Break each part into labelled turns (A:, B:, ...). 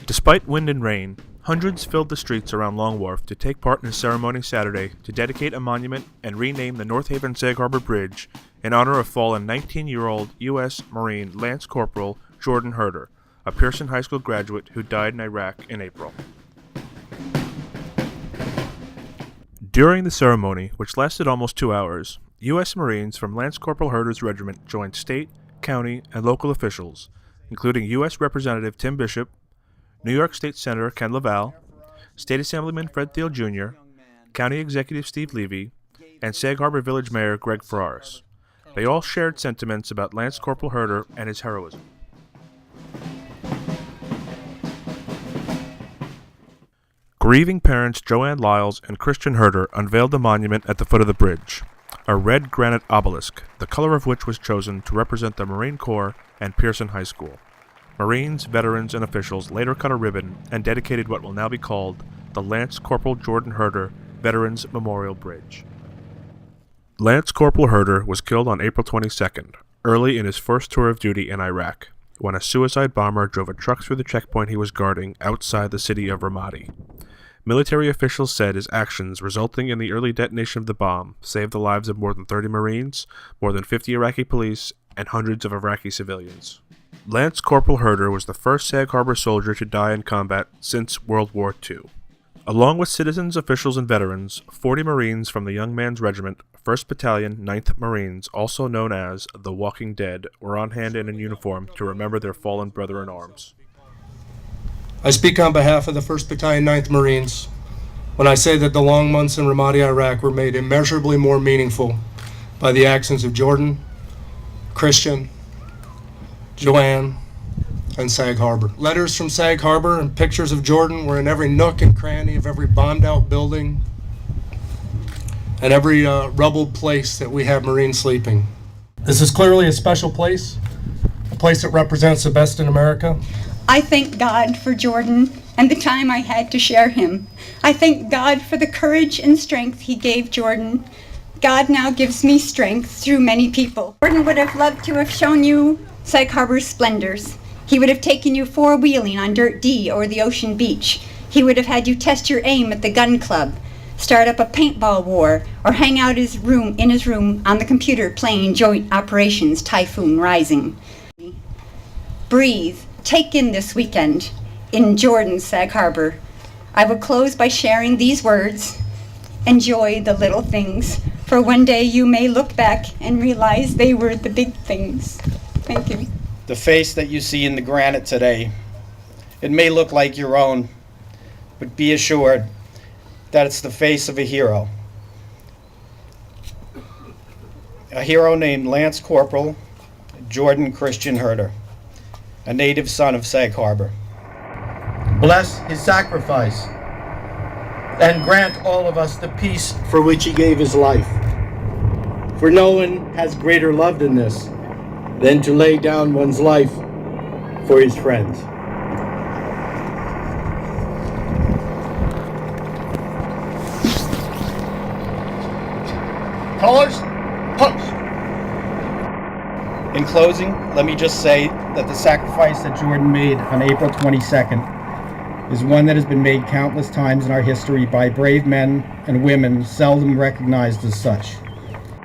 A: Despite wind and rain, hundreds filled the streets around Long Wharf to take part in a ceremony Saturday to dedicate a monument and rename the North Haven-Sag Harbor Bridge in honor of fallen 19-year-old U.S. Marine Lance Corporal Jordan Haerter, a Pierson High School graduate who died in Iraq in April. During the ceremony, which lasted almost 2 hours, U.S. Marines from Lance Corporal Haerter's regiment joined state, county, and local officials, including U.S. Representative Tim Bishop, New York State Senator Ken LaValle, State Assemblyman Fred Thiel Jr., County Executive Steve Levy, and Sag Harbor Village Mayor Greg Ferraris. They all shared sentiments about Lance Corporal Haerter and his heroism. Grieving parents Joanne Lyles and Christian Haerter unveiled the monument at the foot of the bridge, a red granite obelisk, the color of which was chosen to represent the Marine Corps and Pierson High School. Marines, veterans, and officials later cut a ribbon and dedicated what will now be called the Lance Corporal Jordan Haerter Veterans Memorial Bridge. Lance Corporal Haerter was killed on April 22nd, early in his first tour of duty in Iraq, when a suicide bomber drove a truck through the checkpoint he was guarding outside the city of Ramadi. Military officials said his actions resulting in the early detonation of the bomb saved the lives of more than 30 Marines, more than 50 Iraqi police, and hundreds of Iraqi civilians. Lance Corporal Haerter was the first Sag Harbor soldier to die in combat since World War II. Along with citizens, officials, and veterans, 40 Marines from the Young Man's Regiment, 1st Battalion, 9th Marines, also known as the Walking Dead, were on hand and in uniform to remember their fallen brother in arms.
B: I speak on behalf of the 1st Battalion, 9th Marines when I say that the long months in Ramadi, Iraq were made immeasurably more meaningful by the actions of Jordan, Christian, Joanne, and Sag Harbor. Letters from Sag Harbor and pictures of Jordan were in every nook and cranny of every bombed-out building and every rubbled place that we have Marines sleeping. This is clearly a special place, a place that represents the best in America.
C: I thank God for Jordan and the time I had to share him. I thank God for the courage and strength he gave Jordan. God now gives me strength through many people. Jordan would have loved to have shown you Sag Harbor's splendors. He would have taken you four-wheeling on Dirt D or the ocean beach. He would have had you test your aim at the gun club, start up a paintball war, or hang out in his room on the computer playing Joint Operations Typhoon Rising. Breathe. Take in this weekend in Jordan's Sag Harbor. I will close by sharing these words. Enjoy the little things, for one day you may look back and realize they were the big things. Thank you.
D: The face that you see in the granite today, it may look like your own, but be assured that it's the face of a hero. A hero named Lance Corporal Jordan Christian Haerter, a native son of Sag Harbor.
E: Bless his sacrifice and grant all of us the peace for which he gave his life. For no one has greater love than this, than to lay down one's life for his friends.
B: Colors, punch.
D: In closing, let me just say that the sacrifice that Jordan made on April 22nd is one that has been made countless times in our history by brave men and women seldom recognized as such.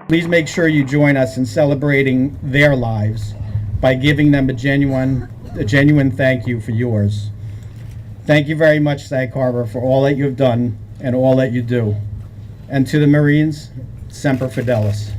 D: Please make sure you join us in celebrating their lives by giving them a genuine thank you for yours. Thank you very much, Sag Harbor, for all that you have done and all that you do. And to the Marines, Semper Fidelis.